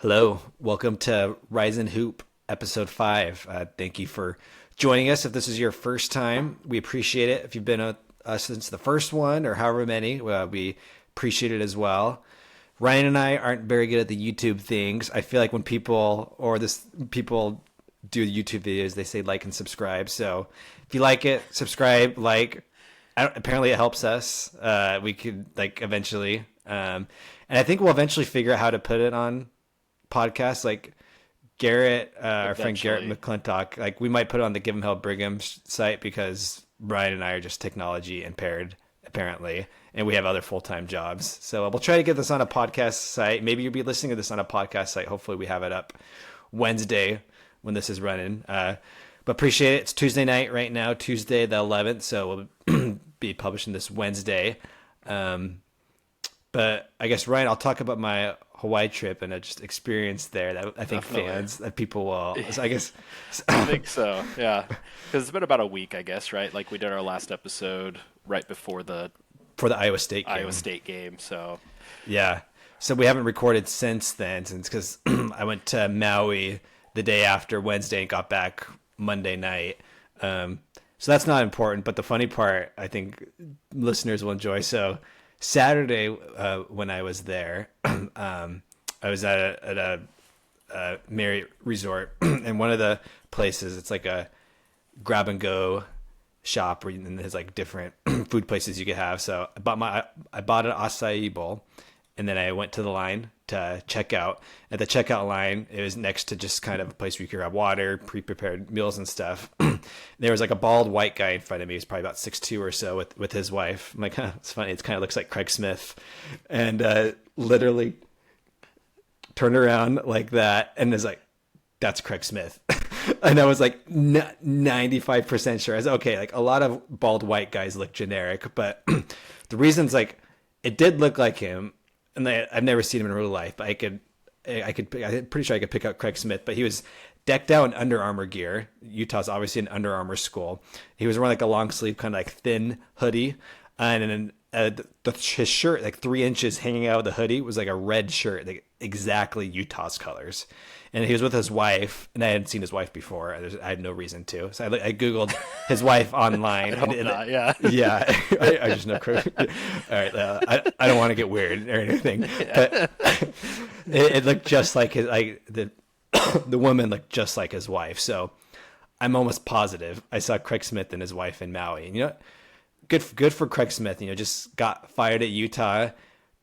Hello, welcome to Rise and Hoop, episode 5. Thank you for joining us. If this is your first time, we appreciate it. If you've been with us since the first one or however many, we appreciate it as well. Ryan and I aren't very good at the YouTube things. I feel like when people do YouTube videos, they say like and subscribe. So if you like it, subscribe, like. Apparently, it helps us. We could eventually, and I think we'll eventually figure out how to put it on podcasts. Like Garrett, our friend Garrett McClintock, we might put it on the Give 'em Hell Brigham site because Brian and I are just technology impaired, apparently, and we have other full-time jobs. So we'll try to get this on a podcast site. Maybe you'll be listening to this on a podcast site. Hopefully, we have it up Wednesday when this is running. But appreciate it. It's Tuesday night right now, Tuesday the 11th. So we'll be publishing this Wednesday. But I guess, Ryan, I'll talk about my Hawaii trip and just experience there that I think people will. I guess. I think so, yeah. Because it's been about a week, I guess, right? Like we did our last episode right before the Iowa State game. So yeah. So we haven't recorded since then, because I went to Maui the day after Wednesday and got back Monday night. So that's not important, but the funny part I think listeners will enjoy. So Saturday, when I was there, I was at a Marriott resort, and one of the places, it's like a grab and go shop where there's different food places you could have. So I bought an acai bowl, and then I went to the line to check out. At the checkout line, it was next to just kind of a place where you could grab water, pre-prepared meals and stuff. There was a bald white guy in front of me. He was probably about 6'2" or so with his wife. I'm like, it's funny. It kind of looks like Craig Smith. And literally turned around like that and is like, that's Craig Smith. And I was like 95% sure. I was okay. A lot of bald white guys look generic, but the reason's it did look like him. And I've never seen him in real life, but I'm pretty sure I could pick out Craig Smith, but he was decked out in Under Armour gear. Utah's obviously an Under Armour school. He was wearing a long sleeve, kind of thin hoodie. And then his shirt, 3 inches hanging out of the hoodie, was a red shirt, exactly Utah's colors. And he was with his wife, and I hadn't seen his wife before. I had no reason to. So I Googled his wife online. Yeah. Yeah. I just know. All right. I don't want to get weird or anything. But it looked just like the woman looked just like his wife. So I'm almost positive I saw Craig Smith and his wife in Maui. And, good for Craig Smith. Just got fired at Utah,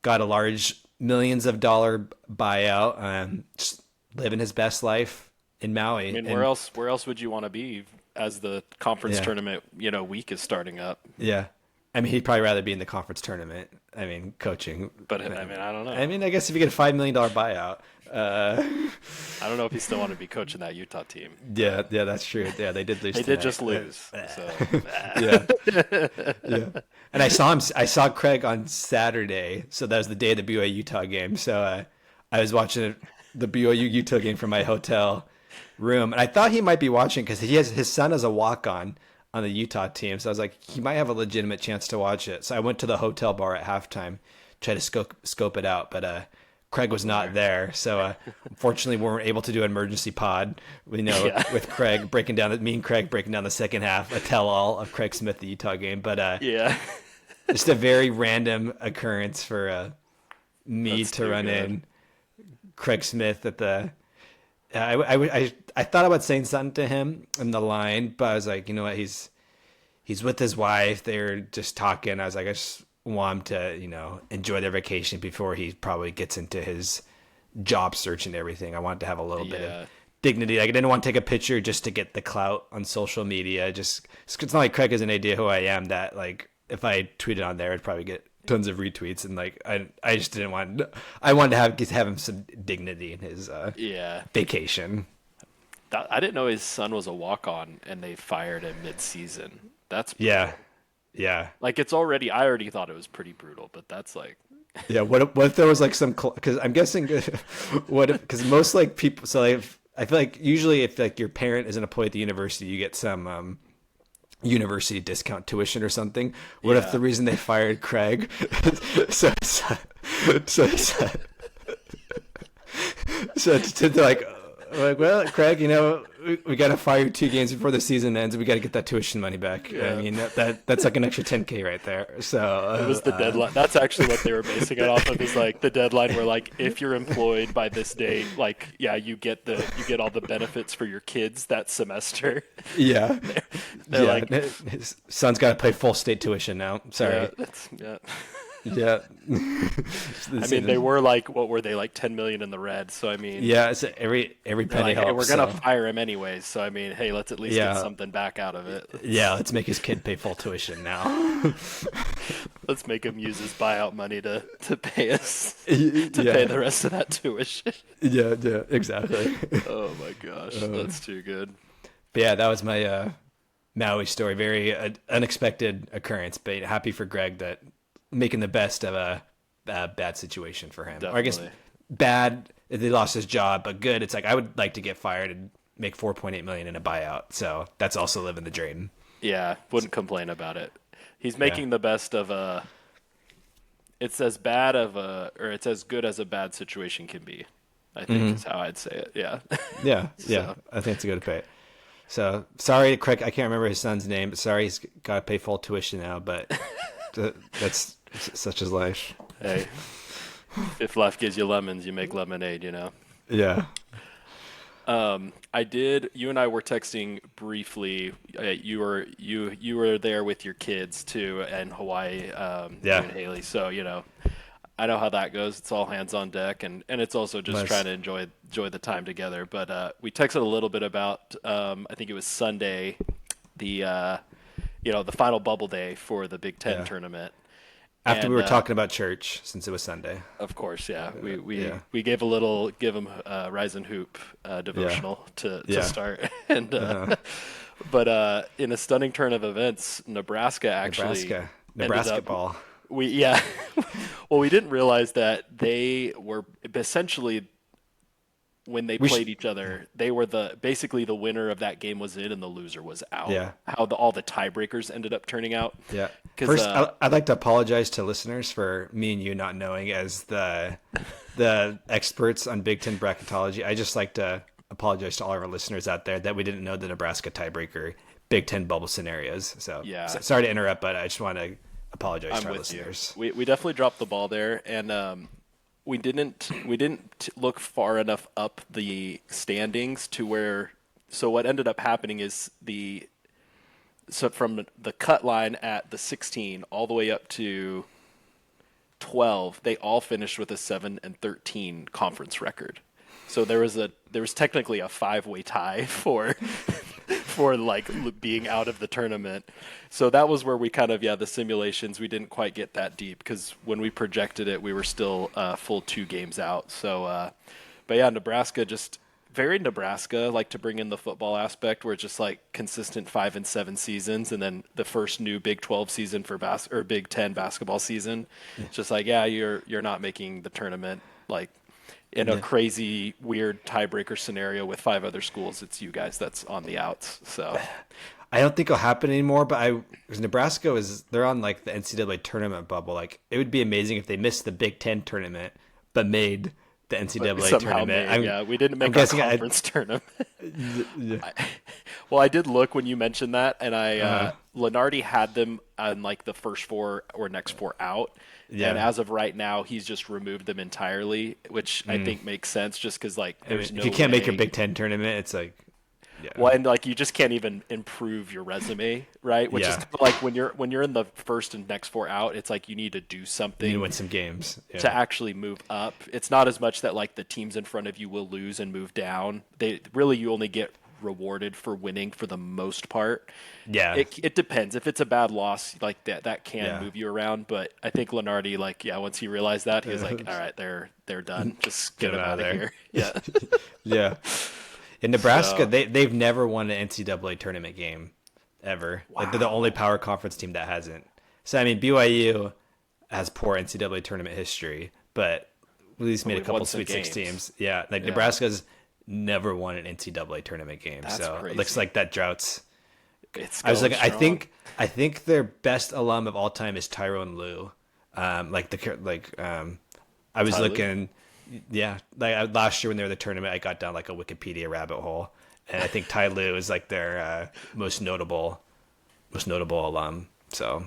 got a large millions of dollar buyout. Just living his best life in Maui. I mean, where else would you want to be as the conference tournament, week is starting up? Yeah. I mean, he'd probably rather be in the conference tournament. I mean, coaching. But I don't know. I mean, I guess if you get a $5 million buyout. I don't know if he still wanted to be coaching that Utah team. Yeah, that's true. Yeah, they did lose. They did just lose. So. Yeah. And I saw Craig on Saturday. So that was the day of the BYU Utah game. So I was watching the BYU Utah game from my hotel room, and I thought he might be watching because his son is a walk-on on the Utah team, so I was like, he might have a legitimate chance to watch it. So I went to the hotel bar at halftime, tried to scope it out, but Craig was not there. So unfortunately, we weren't able to do an emergency pod. With Craig breaking down the second half, a tell-all of Craig Smith, the Utah game. But just a very random occurrence for me to run in Craig Smith at the. I thought about saying something to him in the line, but I was like, you know what, he's with his wife. They're just talking. I was like, I just want him to enjoy their vacation before he probably gets into his job search and everything. I wanted to have a little bit of dignity. I didn't want to take a picture just to get the clout on social media. It's not like Craig has an idea who I am. That if I tweeted on there, I'd probably get tons of retweets, and I just didn't want. I wanted to have him some dignity in his vacation. I didn't know his son was a walk-on, and they fired him mid-season. That's brutal. Yeah. I already thought it was pretty brutal, but that's Yeah. What if there was some? Because I'm guessing, because most people. So I feel like usually if your parent is an employee at the university, you get some university discount tuition or something. What if the reason they fired Craig? so So they're like, well, Craig, we got to fire you 2 games before the season ends. We got to get that tuition money back. Yeah. I mean, that's like an extra 10K right there. So It was the deadline. That's actually what they were basing it off of. Is like the deadline where like if you're employed by this date, like yeah, you get all the benefits for your kids that semester. Yeah, They're yeah. like, His son's got to pay full state tuition now. Sorry. yeah. Yeah. I mean, they were like, what were they, like 10 million in the red? So I mean, yeah. It's every penny like, hey, helps. we're gonna fire him anyways. So I mean, hey, let's at least get something back out of it. Yeah, let's make his kid pay full tuition now. Let's make him use his buyout money to pay us Yeah. pay the rest of that tuition. Yeah, exactly. Oh my gosh, that's too good. But yeah, that was my Maui story. Very unexpected occurrence, but happy for Greg that making the best of a bad situation for him. Definitely. Or I guess bad, they lost his job, but good. It's like I would like to get fired and make 4.8 million in a buyout. So that's also living the dream. Yeah, wouldn't complain about it. He's making the best of a. It's as bad of a, or it's as good as a bad situation can be. I think is how I'd say it. Yeah. Yeah, So- yeah. I think it's a good pay. So sorry, Craig. I can't remember his son's name, but sorry, he's got to pay full tuition now. But that's such is life. Hey, if life gives you lemons, you make lemonade. Yeah. You and I were texting briefly. You were there with your kids too in Hawaii. Yeah. You and Haley. So I know how that goes. It's all hands on deck, and it's also just Nice. trying to enjoy the time together. But we texted a little bit about I think it was Sunday, the the final bubble day for the Big Ten Yeah. tournament. After we And, were talking about church, since it was Sunday. Of course, yeah. Yeah. We gave them Rise and Hoop devotional to Yeah. start, and but in a stunning turn of events, Nebraska actually Nebraska ended up, ball. Well, we didn't realize that they were essentially when they played each other, they were basically the winner of that game was in and the loser was out. Yeah. How all the tiebreakers ended up turning out. Yeah. 'Cause, First, I'd like to apologize to listeners for me and you not knowing as the experts on Big Ten bracketology. I just like to apologize to all of our listeners out there that we didn't know the Nebraska tiebreaker Big Ten bubble scenarios. So Yeah. Sorry to interrupt, but I just want to apologize I'm to our with listeners. you. We definitely dropped the ball there, and we didn't look far enough up the standings to where. So what ended up happening is from the cut line at the 16 all the way up to 12, they all finished with a 7-13 conference record. So there was technically a 5-way tie for like being out of the tournament. So that was where we kind of the simulations, we didn't quite get that deep because when we projected it, we were still full 2 games out. So, but yeah, Nebraska just very Nebraska, like to bring in the football aspect where it's just like consistent 5 and 7 seasons, and then the first new Big 12 season for or Big 10 basketball season. It's just like you're not making the tournament like. In a crazy, weird tiebreaker scenario with 5 other schools, it's you guys that's on the outs. So, I don't think it'll happen anymore, but because Nebraska they're on like the NCAA tournament bubble. Like it would be amazing if they missed the Big Ten tournament, but made the NCAA tournament. We didn't make a conference tournament. Well, I did look when you mentioned that, and Lenardi had them on like the first 4 or next 4 out. Yeah. And as of right now, he's just removed them entirely, which I think makes sense just because like there's no if you can't make way. your Big Ten tournament, it's like Well, and like you just can't even improve your resume, right? Which is like when you're in the first and next 4 out, it's like you need to do something. You win some games to actually move up. It's not as much that like the teams in front of you will lose and move down. You only get rewarded for winning for the most part. Yeah. It depends. If it's a bad loss, like that can move you around. But I think Lenardi, once he realized that, he was like, all right, they're done. Just get them out of here. Yeah. Yeah. In Nebraska, they've never won an NCAA tournament game ever. Wow. Like they're the only power conference team that hasn't. So I mean, BYU has poor NCAA tournament history, but at least made a couple Sweet 16s. Yeah, Nebraska's never won an NCAA tournament game. That's so crazy. It looks like that droug's. I was like, strong. I think their best alum of all time is Tyrone Lue. I was Ty looking. Yeah, like last year when they were in the tournament, I got down like a Wikipedia rabbit hole, and I think Ty Lue is like their most notable alum. So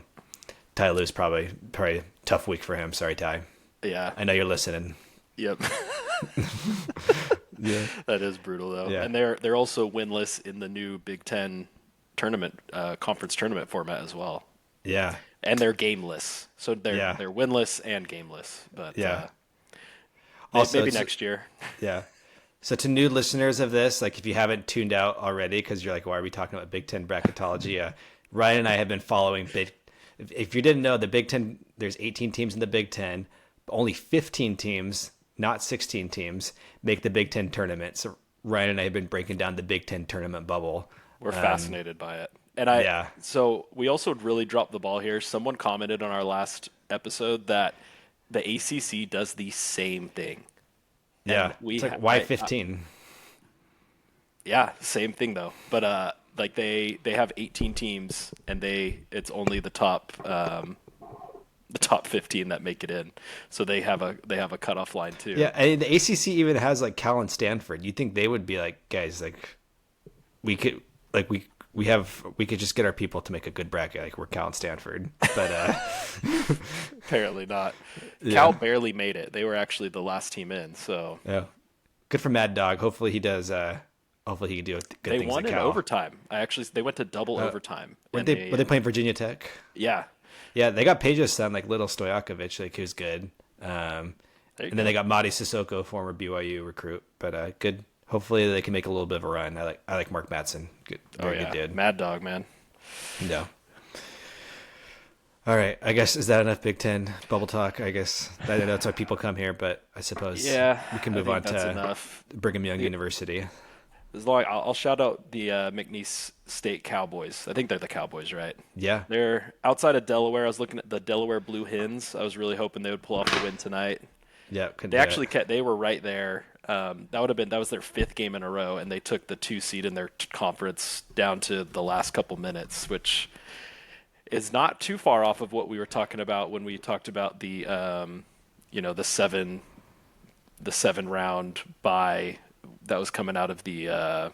Ty Lue's probably a tough week for him. Sorry, Ty. Yeah. I know you're listening. Yep. Yeah. That is brutal though. Yeah. And they're also winless in the new Big Ten tournament conference tournament format as well. Yeah. And they're gameless. So they're winless and gameless. But Yeah. also, maybe it's- next year. Yeah. So to new listeners of this, like if you haven't tuned out already, because you're like, why are we talking about Big Ten bracketology? Ryan and I have been following If you didn't know, the Big Ten, there's 18 teams in the Big Ten. Only 15 teams, not 16 teams, make the Big Ten tournament. So Ryan and I have been breaking down the Big Ten tournament bubble. We're fascinated by it. And so we also really dropped the ball here. Someone commented on our last episode that the ACC does the same thing. Yeah. It's like, why 15? Yeah, same thing though. But like they have 18 teams and it's only the top 15 that make it in. So they have a cutoff line too. Yeah, and the ACC even has like Cal and Stanford. You think they would be like, guys, like we could just get our people to make a good bracket, like we're Cal and Stanford. But apparently not. Yeah. Cal barely made it. They were actually the last team in. So yeah, good for Mad Dog. Hopefully he does. Hopefully he can do good things. They won at in Cal. overtime. They went to double overtime. Were they playing Virginia Tech? Yeah. Yeah, they got Page's son, like Little Stojakovic, like who's good. And then they got Madi Sissoko, former BYU recruit. But good. Hopefully they can make a little bit of a run. I like Mark Madsen. Good, very good dude. Mad Dog, man. No. All right. I guess is that enough Big Ten bubble talk? I guess I know that's why people come here, but I suppose we can move on to enough. Brigham Young University. As long I'll shout out the McNeese State Cowboys. I think they're the Cowboys, right? Yeah. They're outside of Delaware. I was looking at the Delaware Blue Hens. I was really hoping they would pull off the win tonight. Yeah. They were right there. That was their fifth game in a row, and they took the 2 seed in their conference down to the last couple minutes, which is not too far off of what we were talking about when we talked about the the seven round bye that was coming out of the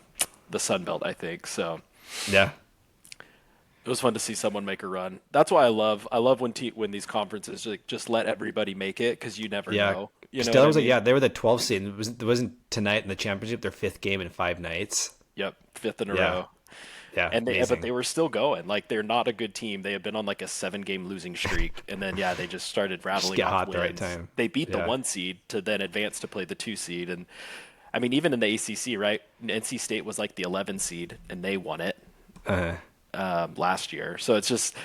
Sun Belt, I think. So yeah, it was fun to see someone make a run. That's why I love when these conferences just let everybody make it, because you never know. Still, they were the 12th seed. It wasn't tonight in the championship. Their 5th game in 5 nights. Yep, 5th in a row. Yeah, but they were still going. Like, they're not a good team. They have been on like a 7-game losing streak, and then they just started rattling off hot wins. the right time. They beat the 1 seed to then advance to play the 2 seed, and I mean, even in the ACC, right? NC State was like the 11 seed, and they won it last year. So it's just,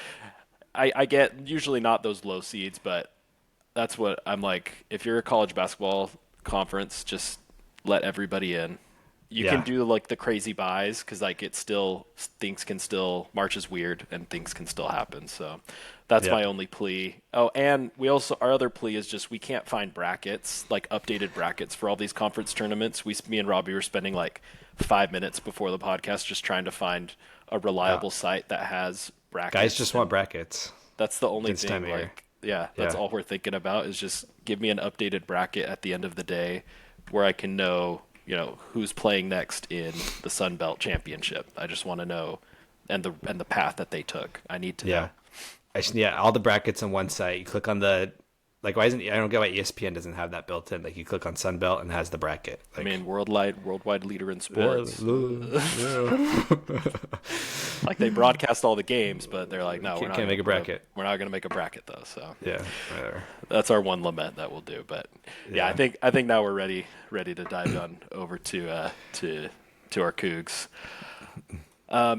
I get usually not those low seeds, but that's what I'm like. If you're a college basketball conference, just let everybody in. You can do like the crazy buys, because like things can still, March is weird and things can still happen. So that's my only plea. Oh, and our other plea is just, we can't find brackets, like updated brackets for all these conference tournaments. Me and Robby were spending like 5 minutes before the podcast just trying to find a reliable site that has brackets. Guys just want brackets. That's the only thing. That's all we're thinking about, is just give me an updated bracket at the end of the day where I can know, who's playing next in the Sun Belt Championship. I just want to know, and the path that they took. I need to know. All the brackets on one site. You click on the, like, I don't get why ESPN doesn't have that built in. Like, you click on Sun Belt and it has the bracket. Like, I mean, worldwide leader in sports. Like, they broadcast all the games, but they're like, no, we're not can't make a bracket. We're not going to make a bracket though. So yeah, whatever. That's our one lament that we'll do. But I think now we're ready to dive on over to our Cougs.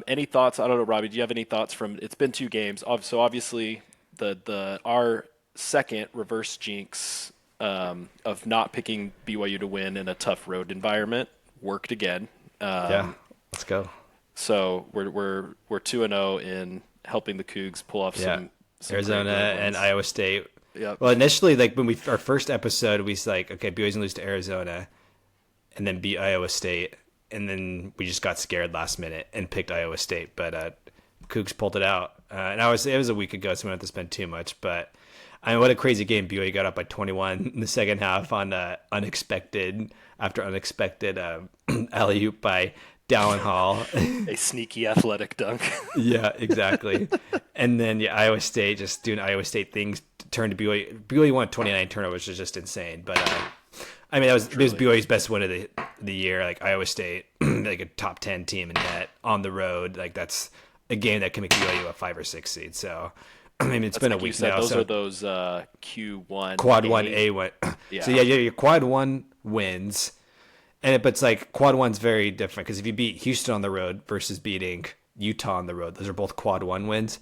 Any thoughts? I don't know, Robby. Do you have any thoughts from? It's been 2 games. So obviously, our second reverse jinx of not picking BYU to win in a tough road environment worked again. Let's go. So we're 2-0 in helping the Cougs pull off some Arizona and Iowa State. Yep. Well, initially, like when our first episode, we was like, okay, BYU's gonna lose to Arizona, and then beat Iowa State, and then we just got scared last minute and picked Iowa State, but Cougs pulled it out. And it was a week ago, so we don't have to spend too much. But I mean, what a crazy game. BYU got up by 21 in the second half on unexpected alley oop by Dallin Hall. A sneaky athletic dunk. Yeah, exactly. And then yeah, Iowa State just doing Iowa State things turned to BYU. BYU won 29 turnovers, which is just insane. But I mean, it was BYU's best win of the year. Like Iowa State, like a top 10 team in net on the road. Like that's a game that can make BYU a 5 or 6 seed. So I mean, it's That's been a like you week said, now. those So are those Q1 quad one A win. Yeah. So yeah, your quad one wins, but it's like quad one's very different because if you beat Houston on the road versus beating Utah on the road, those are both quad one wins.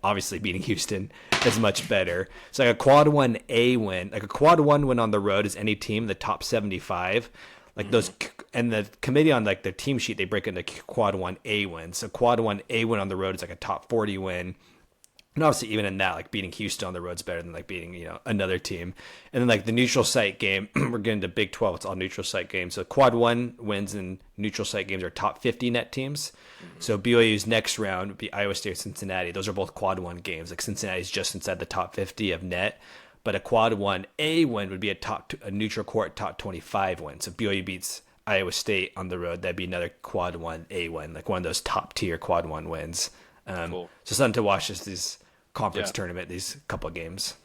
Obviously, beating Houston is much better. So like a quad one A win, like a quad one win on the road is any team in the top 75. Like those, and the committee on like their team sheet, they break into quad one A wins. So quad one A win on the road is like a top 40 win. And obviously, even in that, like beating Houston on the road is better than like beating another team. And then like the neutral site game, we're getting to Big 12. It's all neutral site games. So quad one wins in neutral site games are top 50 net teams. So BYU's next round would be Iowa State or Cincinnati. Those are both quad one games. Like Cincinnati's just inside the top 50 of net. But a quad one A win would be a neutral court top 25 win. So if BYU beats Iowa State on the road, that'd be another quad one A win, like one of those top tier quad one wins. Cool. So something to watch is these conference tournament, these couple of games.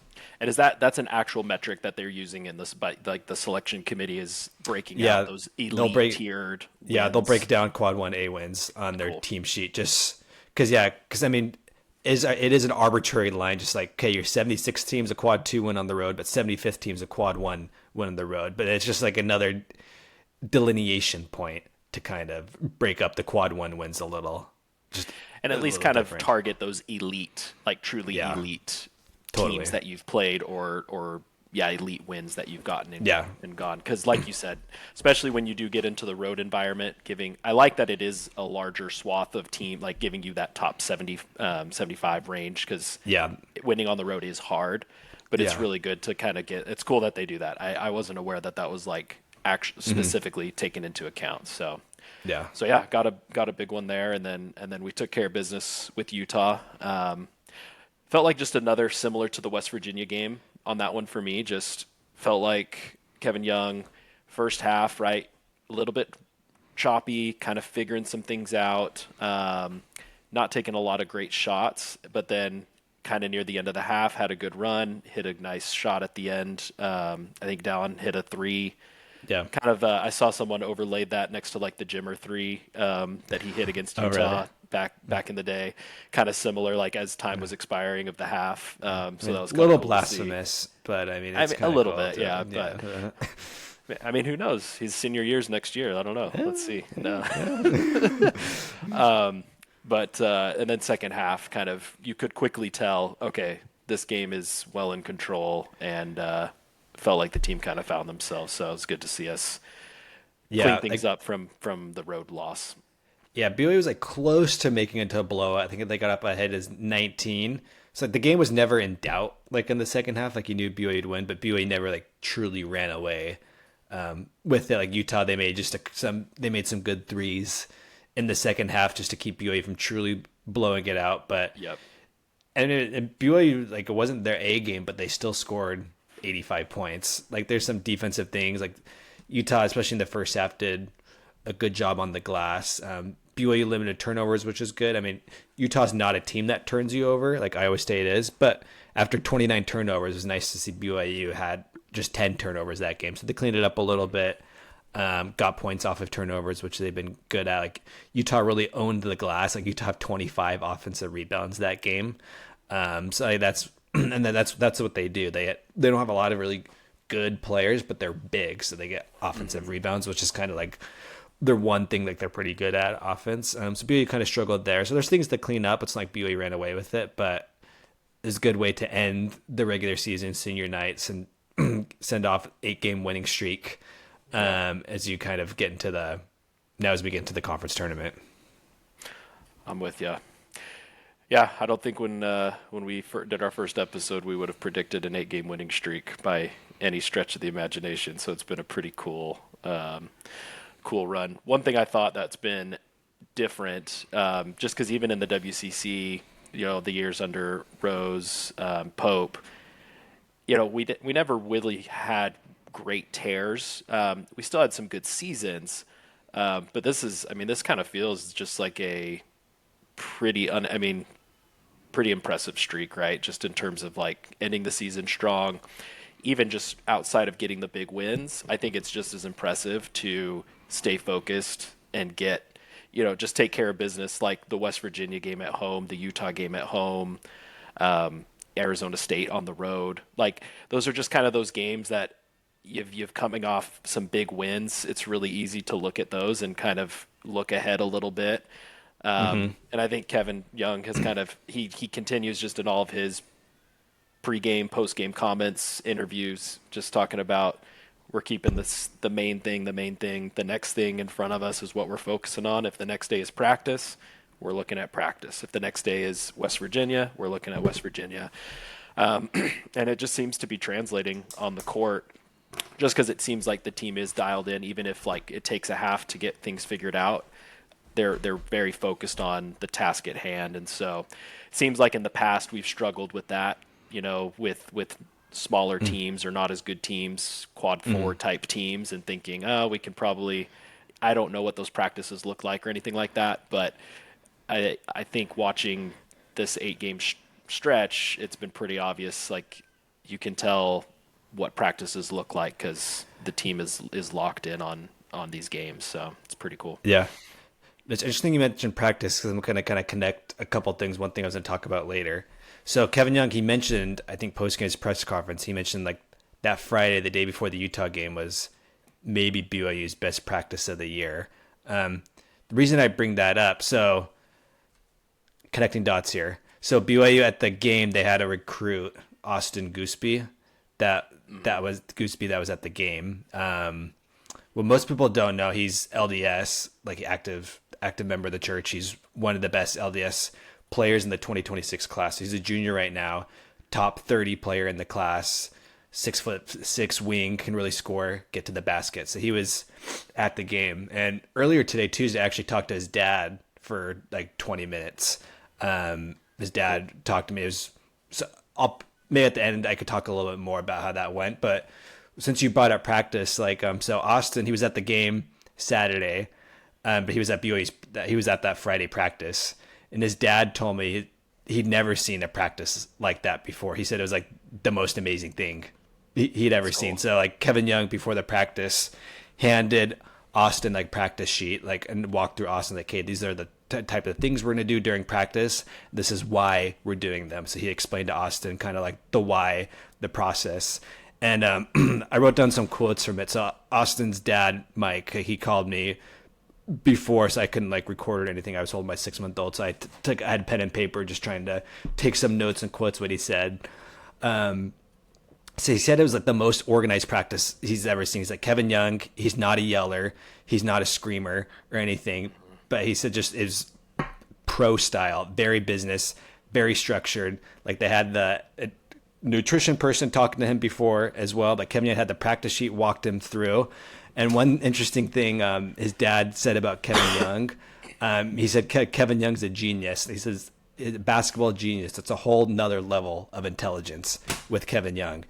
And is that's an actual metric that they're using in this, but like the selection committee is breaking out those elite tiered wins. Yeah, they'll break down quad one A wins on their team sheet just because I mean it is an arbitrary line, just like okay, your 76th team's a quad two win on the road, but 75th team's a quad one win on the road. But it's just like another delineation point to kind of break up the quad one wins a little. And at least kind of target those elite, like truly elite teams that you've played or elite wins that you've gotten and gone. Because like you said, especially when you do get into the road environment, I like that it is a larger swath of team, like giving you that top 70, 75 range because winning on the road is hard, but it's really good to kind of it's cool that they do that. I wasn't aware that was like actually specifically taken into account. So got a big one there, and then we took care of business with Utah. Felt like just another similar to the West Virginia game on that one for me. Just felt like Kevin Young, first half, right, a little bit choppy, kind of figuring some things out, not taking a lot of great shots, but then kind of near the end of the half had a good run, hit a nice shot at the end. I think Dallin hit a three. Yeah, kind of. I saw someone overlaid that next to like the Jimmer three that he hit against Utah back in the day. Kind of similar, like as time was expiring of the half. So that was a little cool blasphemous, but I mean, it's a little bit, yeah. But I mean, who knows? His senior year's next year. I don't know. Let's see. No. But and then second half, kind of, you could quickly tell. Okay, this game is well in control and. Felt like the team kind of found themselves, so it was good to see us clean things up from the road loss. Yeah, BYU was like close to making it to a blowout. I think they got up ahead as 19. So the game was never in doubt. Like in the second half, like you knew BYU would win, but BYU never like truly ran away with it. Like Utah, they made some good threes in the second half just to keep BYU from truly blowing it out. But and BYU, like it wasn't their A game, but they still scored 85 points. Like there's some defensive things like Utah, especially in the first half, did a good job on the glass. BYU limited turnovers, which is good. I mean, Utah's not a team that turns you over like Iowa State is, but after 29 turnovers, it was nice to see BYU had just 10 turnovers that game. So they cleaned it up a little bit, got points off of turnovers, which they've been good at. Like Utah really owned the glass. Like Utah have 25 offensive rebounds that game. So that's and then that's what they do. They don't have a lot of really good players, but they're big, so they get offensive rebounds, which is kind of like their one thing like they're pretty good at offense. So BYU kind of struggled there. So there's things to clean up. It's not like BYU ran away with it, but it's a good way to end the regular season, senior nights, and send off 8-game winning streak as you kind of get into as we get into the conference tournament. I'm with you. Yeah, I don't think when we did our first episode, we would have predicted an 8-game winning streak by any stretch of the imagination. So it's been a pretty cool run. One thing I thought that's been different, just because even in the WCC, the years under Rose, Pope, we never really had great tears. We still had some good seasons, but this kind of feels just like a pretty impressive streak, right? Just in terms of like ending the season strong, even just outside of getting the big wins. I think it's just as impressive to stay focused and just take care of business, like the West Virginia game at home, the Utah game at home, Arizona State on the road. Like those are just kind of those games that you've coming off some big wins. It's really easy to look at those and kind of look ahead a little bit. And I think Kevin Young has he continues just in all of his pre-game, post-game comments, interviews, just talking about we're keeping the main thing. The next thing in front of us is what we're focusing on. If the next day is practice, we're looking at practice. If the next day is West Virginia, we're looking at West Virginia. And it just seems to be translating on the court just because it seems like the team is dialed in, even if like it takes a half to get things figured out. They're very focused on the task at hand. And so it seems like in the past we've struggled with that, with smaller teams or not as good teams, quad four type teams, and thinking, we can probably, I don't know what those practices look like or anything like that. But I think watching this 8-game stretch, it's been pretty obvious. Like you can tell what practices look like because the team is locked in on these games. So it's pretty cool. Yeah. It's interesting you mentioned practice because I'm going to kind of connect a couple things. One thing I was going to talk about later. So Kevin Young, he mentioned, I think post game press conference, he mentioned like that Friday, the day before the Utah game, was maybe BYU's best practice of the year. The reason I bring that up, so connecting dots here. So BYU at the game, they had a recruit, Austin Gooseby, that was at the game. What most people don't know, he's LDS, like active member of the church. He's one of the best LDS players in the 2026 class. He's a junior right now, top 30 player in the class, 6'6" wing, can really score, get to the basket. So he was at the game. And earlier today, Tuesday, I actually talked to his dad for like 20 minutes. His dad talked to me. Maybe at the end I could talk a little bit more about how that went. But since you brought up practice, so Austin, he was at the game Saturday, but he was at BYU's. He was at that Friday practice, and his dad told me he'd never seen a practice like that before. He said it was like the most amazing thing he'd ever seen. So like Kevin Young before the practice handed Austin like practice sheet, and walked through Austin like, hey, these are the type of things we're going to do during practice. This is why we're doing them. So he explained to Austin kind of like the why, the process. And I wrote down some quotes from it. So Austin's dad, Mike, he called me before, so I couldn't like record or anything. I was holding my 6-month-old, so I had pen and paper, just trying to take some notes and quotes what he said. So he said it was like the most organized practice he's ever seen. He's like, Kevin Young, he's not a yeller, he's not a screamer or anything, but he said just is pro style, very business, very structured. Like they had the nutrition person talking to him before as well, but Kevin Young had the practice sheet, walked him through. And one interesting thing his dad said about Kevin Young, he said Kevin Young's a genius. He says basketball genius. It's a whole nother level of intelligence with Kevin Young.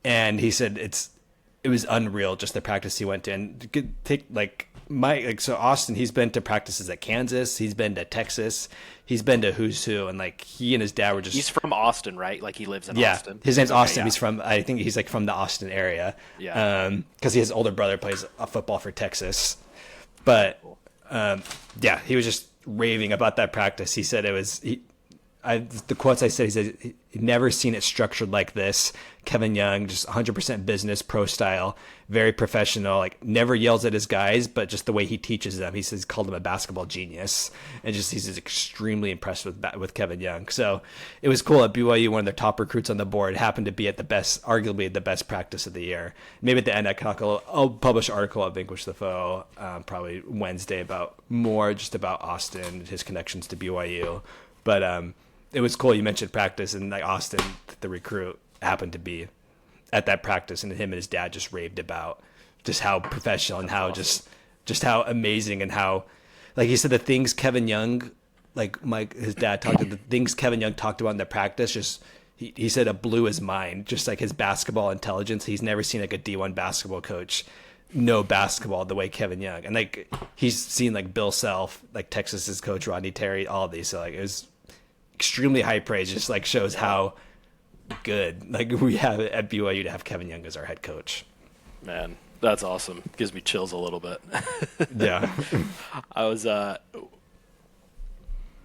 And he said it was unreal, just the practice he went to. And could take so Austin, he's been to practices at Kansas, he's been to Texas, he's been to who's who, and like he and his dad were just. He's from Austin, right? Like he lives in Austin. His name's Austin. Yeah. He's from, I think he's like from the Austin area. Yeah. Because his older brother plays football for Texas, but he was just raving about that practice. He said it was. The quotes I said, he said he'd never seen it structured like this. Kevin Young, just 100% business, pro style, very professional, like never yells at his guys, but just the way he teaches them. He says, called him a basketball genius, and he's just extremely impressed with Kevin Young. So it was cool at BYU, one of their top recruits on the board, happened to be at arguably the best practice of the year. Maybe at the end, I'll publish an article at Vanquish the Foe, probably Wednesday, about Austin, his connections to BYU. But it was cool. You mentioned practice, and like Austin, the recruit, happened to be at that practice, and him and his dad just raved about just how professional and how awesome. just how amazing, and how, like he said, the things Kevin Young, like his dad the things Kevin Young talked about in the practice, just he said it blew his mind, just like his basketball intelligence. He's never seen like a D1 basketball coach know basketball the way Kevin Young, and like he's seen like Bill Self, like Texas's coach Rodney Terry, all of these. So like it was extremely high praise. Just like shows how good like we have it at BYU to have Kevin Young as our head coach. Man, that's awesome. Gives me chills a little bit. Yeah. I was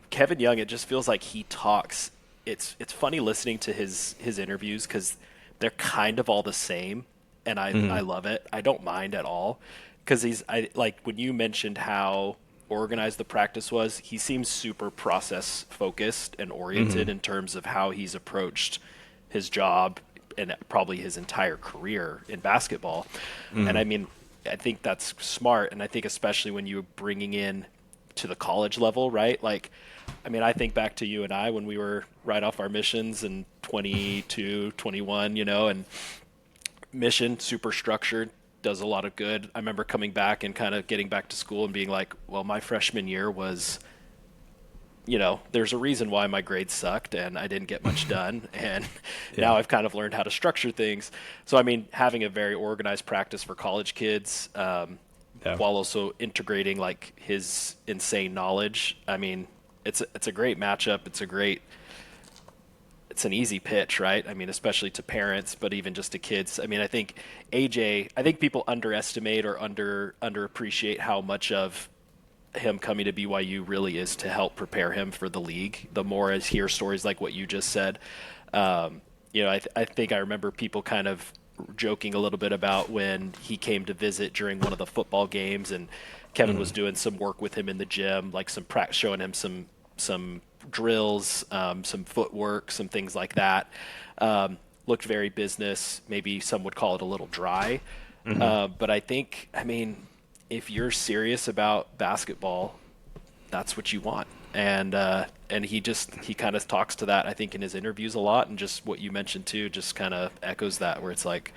Kevin Young. It just feels like he talks. It's funny listening to his interviews because they're kind of all the same, and I love it. I don't mind at all because I like when you mentioned how organized the practice was. He seems super process focused and oriented in terms of how he's approached his job and probably his entire career in basketball. And I mean, I think that's smart, and I think especially when you're bringing in to the college level, right? Like, I mean, I think back to you and I when we were right off our missions in 22, 21, and mission, super structured, does a lot of good. I remember coming back and kind of getting back to school and being like, well, my freshman year was, there's a reason why my grades sucked and I didn't get much done. And now I've kind of learned how to structure things. So, I mean, having a very organized practice for college kids, while also integrating like his insane knowledge. I mean, it's a great matchup. It's an easy pitch, right? I mean, especially to parents, but even just to kids. I mean, I think people underestimate or underappreciate how much of him coming to BYU really is to help prepare him for the league. The more I hear stories like what you just said, I think I remember people kind of joking a little bit about when he came to visit during one of the football games, and Kevin was doing some work with him in the gym, like some practice, showing him some drills, some footwork, some things like that. Looked very business. Maybe some would call it a little dry. But I think, I mean, if you're serious about basketball, that's what you want. And he kind of talks to that, I think, in his interviews a lot. And just what you mentioned too, just kind of echoes that, where it's like,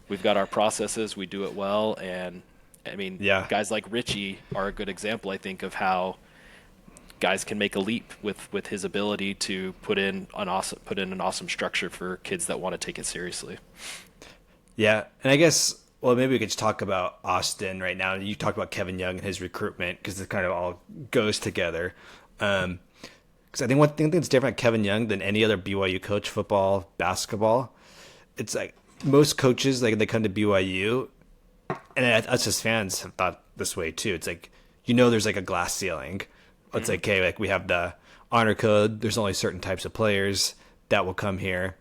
we've got our processes, we do it well. And I mean, guys like Richie are a good example, I think, of how guys can make a leap with his ability to put in an awesome structure for kids that want to take it seriously. Yeah, and I guess, well, maybe we could just talk about Austin right now. You talked about Kevin Young and his recruitment because it kind of all goes together. Because I think one thing that's different about Kevin Young than any other BYU coach, football, basketball, it's like most coaches, like they come to BYU, and us as fans have thought this way too. It's like, there's like a glass ceiling. It's like, okay, like we have the honor code. There's only certain types of players that will come here.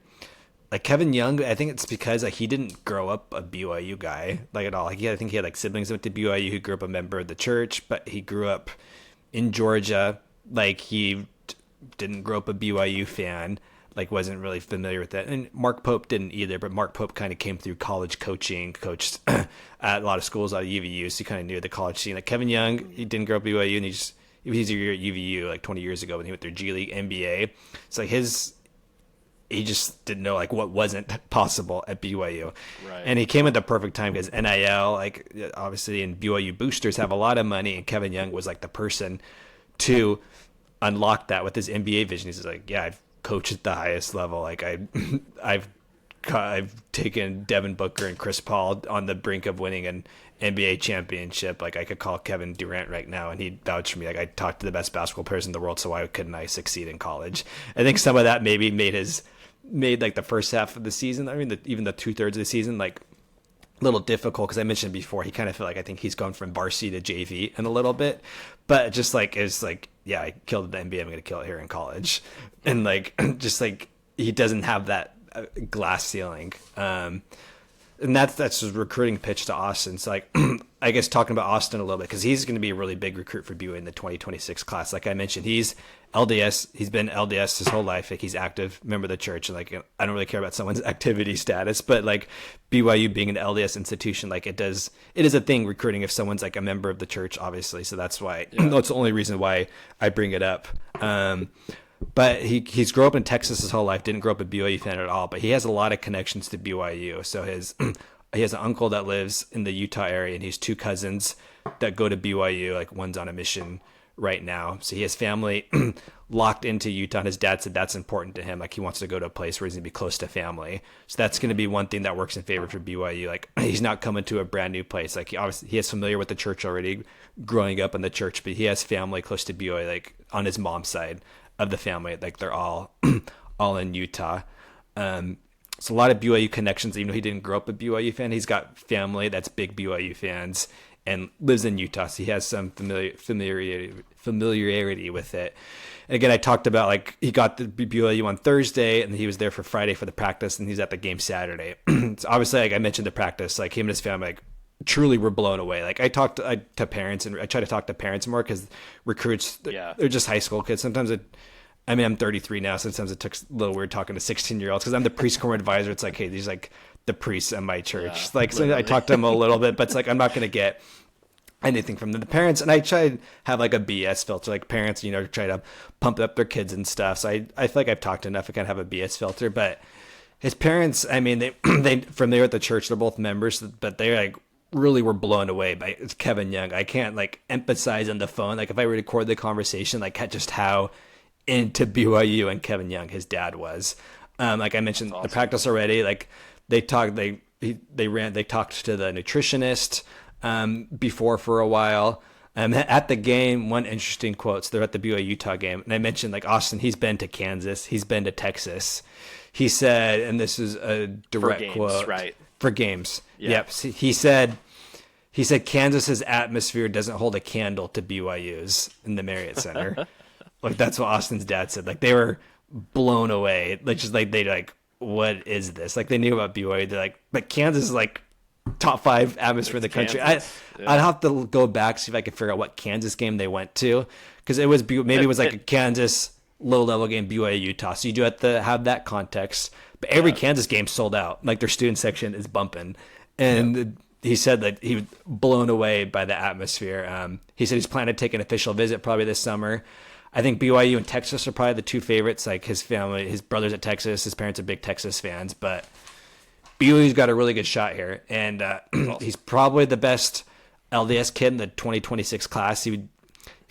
Like Kevin Young, I think it's because like he didn't grow up a BYU guy like at all. Like I think he had like siblings that went to BYU who grew up a member of the church, but he grew up in Georgia. Like he didn't grow up a BYU fan. Like wasn't really familiar with that. And Mark Pope didn't either. But Mark Pope kind of came through college coaching, coached at a lot of schools out of UVU, so he kind of knew the college scene. Like Kevin Young, he didn't grow up BYU, and he's a year at UVU like 20 years ago when he went through G League NBA. It's like he just didn't know like what wasn't possible at BYU. Right. And he came at the perfect time because NIL, like obviously, and BYU boosters have a lot of money, and Kevin Young was like the person to unlock that with his NBA vision. He's like, yeah, I've coached at the highest level. Like I've taken Devin Booker and Chris Paul on the brink of winning an NBA championship. Like I could call Kevin Durant right now and he'd vouch for me. Like I talked to the best basketball players in the world, so why couldn't I succeed in college? I think some of that maybe made like the first half of the season, I mean even the 2/3 of the season, like a little difficult, because I mentioned before he kind of feel like I think he's gone from varsity to JV in a little bit, but just like it's like, yeah, I killed the NBA, I'm gonna kill it here in college. And like just like he doesn't have that glass ceiling. And that's his recruiting pitch to Austin. So like, I guess talking about Austin a little bit, because he's going to be a really big recruit for BYU in the 2026 class. Like I mentioned, he's LDS. He's been LDS his whole life. Like he's active member of the church. And like, I don't really care about someone's activity status, but like BYU being an LDS institution, like it is a thing recruiting if someone's like a member of the church, obviously. So that's why, that's the only reason why I bring it up. But he's grown up in Texas his whole life, didn't grow up a BYU fan at all, but he has a lot of connections to BYU. So he has an uncle that lives in the Utah area, and he has two cousins that go to BYU. Like one's on a mission right now. So he has family locked into Utah. And his dad said that's important to him. Like he wants to go to a place where he's gonna be close to family. So that's gonna be one thing that works in favor for BYU. Like he's not coming to a brand new place. Like he is familiar with the church already, growing up in the church, but he has family close to BYU, like on his mom's side of the family. Like they're all all in Utah. So a lot of BYU connections, even though he didn't grow up a BYU fan, he's got family that's big BYU fans and lives in Utah. So he has some familiarity with it. And again, I talked about like he got the BYU on Thursday and he was there for Friday for the practice and he's at the game Saturday. So obviously, like I mentioned the practice, like him and his family, like truly were blown away. Like I talked to parents and I try to talk to parents more because recruits, they're just high school kids. Sometimes I'm 33 now. Sometimes it took a little weird talking to 16-year-olds because I'm the preschool advisor. It's like, hey, these like the priests at my church. So I talked to them a little bit, but it's like I'm not going to get anything from them. The parents, and I try to have like a BS filter. Like parents, try to pump up their kids and stuff. So I feel like I've talked enough. I kind of have a BS filter. But his parents, I mean, they from there at the church, they're both members, but they like really were blown away by Kevin Young. I can't like emphasize on the phone. Like if I record the conversation, like just how into BYU and Kevin Young his dad was. Like I mentioned the practice already, like they talked to the nutritionist before for a while. At the game, one interesting quote, so they're at the BYU Utah game, and I mentioned like Austin, he's been to Kansas, he's been to Texas. He said, and this is a direct quote, right? For games. Yep. He said Kansas's atmosphere doesn't hold a candle to BYU's in the Marriott Center. Like that's what Austin's dad said. Like they were blown away. Like just like they like, what is this? Like they knew about BYU. They're like, but Kansas is like top 5 atmosphere in the country. I'd have to go back see if I could figure out what Kansas game they went to because it was maybe it was like a Kansas low level game BYU Utah. So you do have to have that context. But every Kansas game sold out. Like their student section is bumping, and he said that he was blown away by the atmosphere. He said he's planning to take an official visit probably this summer. I think BYU and Texas are probably the two favorites. Like his family, his brother's at Texas, his parents are big Texas fans, but BYU's got a really good shot here, and he's probably the best LDS kid in the 2026 class. He's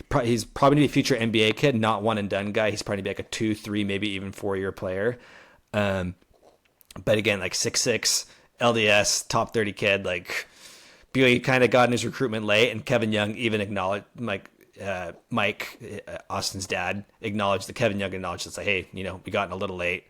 probably going to be a future NBA kid, not one and done guy. He's probably going to be like a 2, 3, maybe even 4-year player. But again, like 6'6", LDS, top 30 kid. Like BYU kind of got in his recruitment late, and Kevin Young even acknowledged, like Mike, Austin's dad, acknowledged that Kevin Young acknowledged it's like, hey, we got in a little late,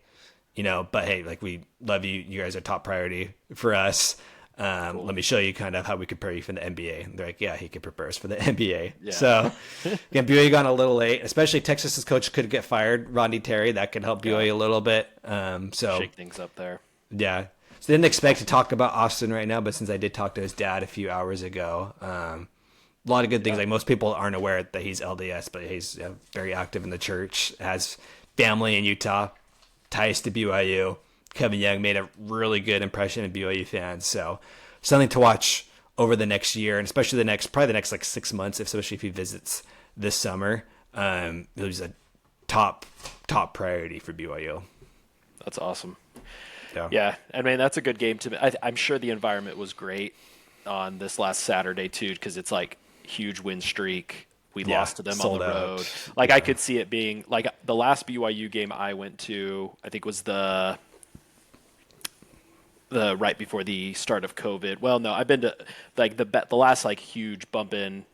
but hey, like we love you. You guys are top priority for us. Cool. Let me show you kind of how we could prepare you for the NBA. And they're like, yeah, he could prepare us for the NBA. Yeah. So again, BYU got a little late, especially Texas's coach could get fired, Rodney Terry. That could help BYU a little bit. So shake things up there. Yeah. So didn't expect to talk about Austin right now, but since I did talk to his dad a few hours ago, a lot of good things. Like most people aren't aware that he's LDS, but he's very active in the church, has family in Utah, ties to BYU. Kevin Young made a really good impression of BYU fans. So something to watch over the next year, and especially probably the next like 6 months, especially if he visits this summer. He's a top priority for BYU. That's awesome. Yeah. I mean, that's a good game I'm sure the environment was great on this last Saturday too, because it's like huge win streak. We lost to them on the road. Like I could see it being like the last BYU game I went to, I think was the right before the start of COVID. Well, no, I've been to like the last like huge bump in,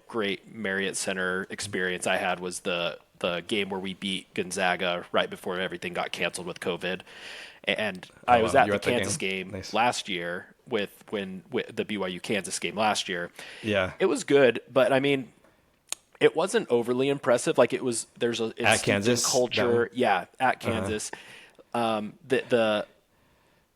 great Marriott Center experience I had was the game where we beat Gonzaga right before everything got canceled with COVID. And I was at the Kansas game last year with the BYU Kansas game last year. Yeah. It was good, but I mean, it wasn't overly impressive. Like it's at Kansas culture. Yeah. At Kansas.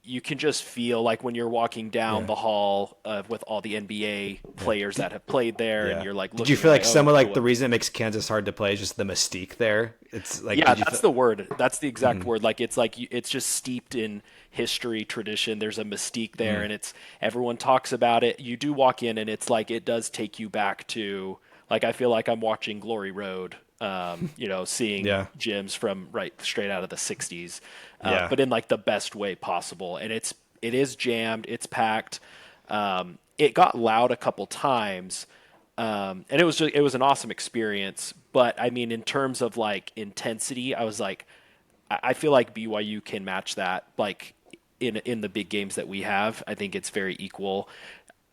You can just feel like when you're walking down the hall with all the NBA players that have played there, and you're like, did you feel like some of like the reason it makes Kansas hard to play is just the mystique there? It's like, that's the word. That's the exact word. Like it's just steeped in history, tradition. There's a mystique there, and everyone talks about it. You do walk in, and it's like it does take you back to like I feel like I'm watching Glory Road. Seeing gyms from right straight out of the 60s, but in like the best way possible. And it is jammed, it's packed. It got loud a couple times, And it was an awesome experience. But I mean, in terms of like intensity, I was like, I feel like BYU can match that. Like in the big games that we have, I think it's very equal.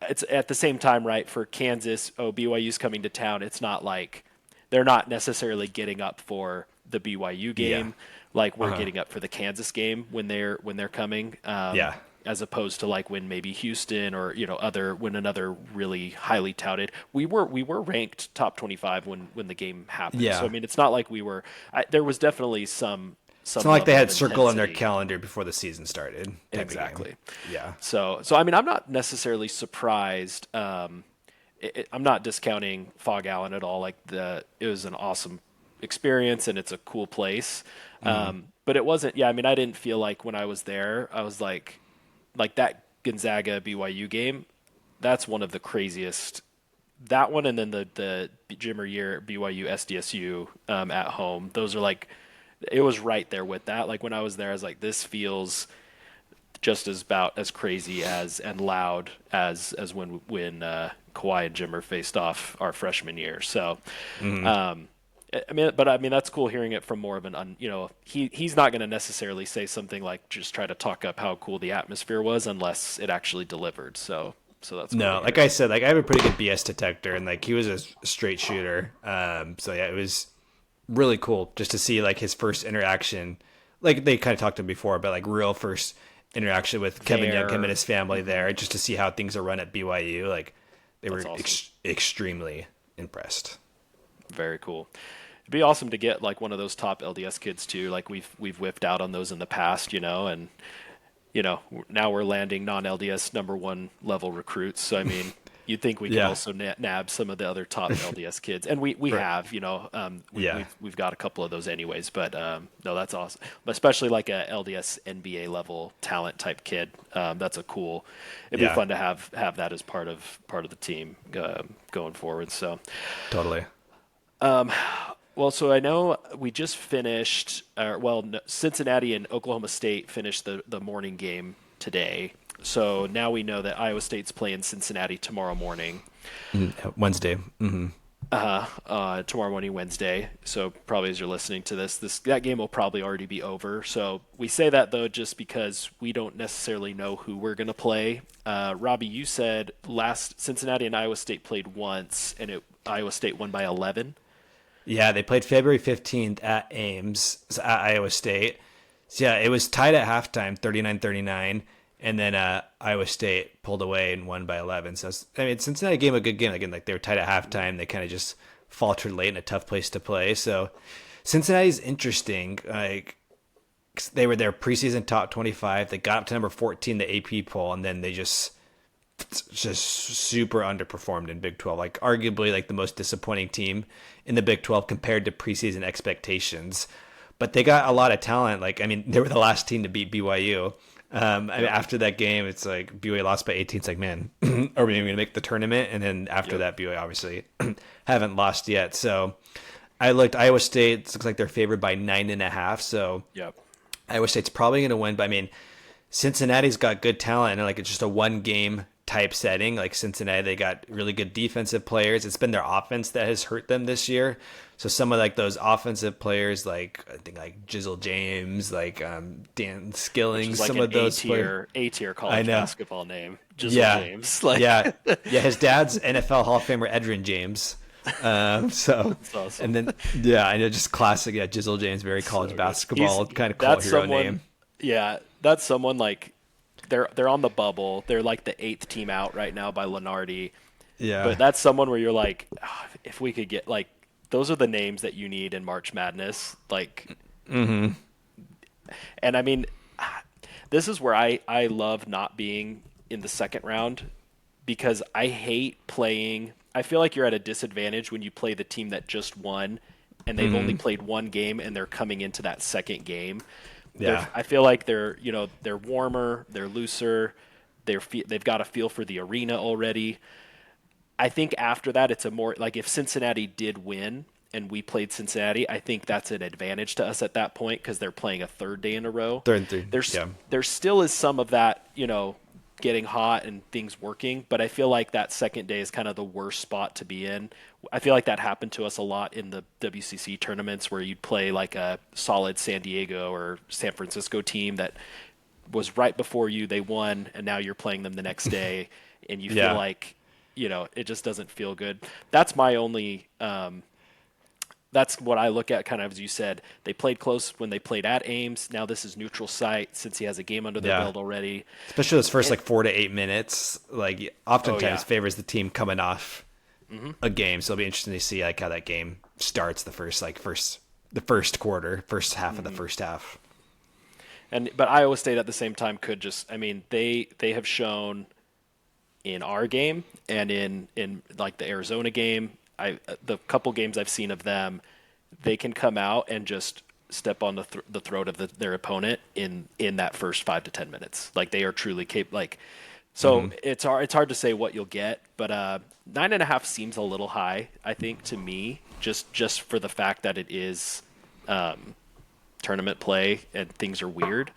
It's at the same time, right? For Kansas, BYU's coming to town. It's not like they're not necessarily getting up for the BYU Yeah. game like we're Uh-huh. getting up for the Kansas game when they're coming. Yeah. As opposed to like when maybe Houston or when another really highly touted, we were ranked top 25 when the game happened. So I Yeah. mean, it's not like there was definitely It's some not like they level had of circle on their intensity. calendar before the season started type of game. Exactly. Yeah. So I mean, I'm not necessarily surprised. I'm not discounting Fog Allen at all. Like it was an awesome experience and it's a cool place. But it wasn't. Yeah, I mean, I didn't feel like when I was there, I was like that Gonzaga BYU game. That's one of the craziest. That one and then the Jimmer Year BYU SDSU at home. Those are like, it was right there with that. Like when I was there, I was like, this feels just as about as crazy as and loud as when Kawhi and Jimmer faced off our freshman year. So, I mean that's cool hearing it from more of he's not going to necessarily say something like just try to talk up how cool the atmosphere was unless it actually delivered. So that's cool No, to like hear. I said, like I have a pretty good BS detector, and like he was a straight shooter. So yeah, it was really cool just to see like his first interaction. Like they kind of talked to him before, but like real first interaction with Kevin Young, him and his family there, just to see how things are run at BYU. Like they That's were awesome. extremely impressed. Very cool. It'd be awesome to get like one of those top LDS kids too. Like we've whiffed out on those in the past, and now we're landing non-LDS number one level recruits. So I mean, you'd think we could Yeah. also nab some of the other top LDS kids, and we Right. have, Yeah. we've got a couple of those anyways. But no, that's awesome, especially like a LDS NBA level talent type kid. That's a cool. It'd be Yeah. fun to have that as part of the team going forward. So. Totally. Well, so I know we just finished, Cincinnati and Oklahoma State finished the morning game today. So now we know that Iowa State's playing Cincinnati tomorrow morning, Wednesday. tomorrow morning, Wednesday. So probably as you're listening to that game will probably already be over. So we say that though just because we don't necessarily know who we're going to play. Robby, you said last Cincinnati and Iowa State played once, and Iowa State won by 11. Yeah, they played February 15th at Ames, at Iowa State. So yeah, it was tied at halftime, 39-39, and then Iowa State pulled away and won by 11. So I mean, Cincinnati gave a good game. Again, like they were tied at halftime. They kind of just faltered late in a tough place to play. So Cincinnati's interesting. Like 'cause they were their preseason top 25. They got up to number 14, the AP poll, and then they just super underperformed in Big 12. Like arguably like the most disappointing team in the Big 12 compared to preseason expectations. But they got a lot of talent. Like I mean, they were the last team to beat BYU. I mean, after that game, it's like BYU lost by 18. It's like, man, are we even going to make the tournament? And then after that, BYU obviously haven't lost yet. So I looked. Iowa State looks like they're favored by 9.5. So Yep. Iowa State's probably going to win. But I mean, Cincinnati's got good talent, and like it's just a one game type setting. Like Cincinnati, they got really good defensive players. It's been their offense that has hurt them this year. So some of like those offensive players, like I think like Jizzle James, like Dan Skilling, Which is like some an of those players. A tier I college know. basketball name. Jizzle Yeah, James. Like yeah, yeah. His dad's NFL Hall of Famer Edrin James. So That's awesome. and then yeah, I know, just classic. Yeah, Jizzle James, very college basketball kind of cult hero name. Yeah, that's someone like they're on the bubble. They're like the 8th team out right now by Lenardi. Yeah, But that's someone where you're like, if we could get like those are the names that you need in March Madness. Like, and I mean, this is where I love not being in the second round because I hate playing. I feel like you're at a disadvantage when you play the team that just won and they've only played one game and they're coming into that second game. Yeah. I feel like they're warmer, they're looser, they've got a feel for the arena already. I think after that, it's a more like if Cincinnati did win and we played Cincinnati, I think that's an advantage to us at that point because they're playing a third day in a row. third and three. There's Yeah, there still is some of that, getting hot and things working. But I feel like that second day is kind of the worst spot to be in. I feel like that happened to us a lot in the WCC tournaments where you'd play like a solid San Diego or San Francisco team that was right before you, they won, and now you're playing them the next day, and you feel Yeah. like, it just doesn't feel good. That's my only. That's what I look at, kind of as you said. They played close when they played at Ames. Now this is neutral site since he has a game under their Yeah. belt already. Especially those first And, like 4 to 8 minutes, like oh oftentimes yeah, favors the team coming off a game. So it'll be interesting to see like how that game starts the first quarter, first half of the first half. but Iowa State at the same time could just. I mean, they have shown in our game and in like the Arizona game. The couple games I've seen of them, they can come out and just step on the throat of their opponent in that first 5 to 10 minutes. Like they are truly capable. Like so, it's hard to say what you'll get, but 9.5 seems a little high. I think to me, just for the fact that it is tournament play and things are weird.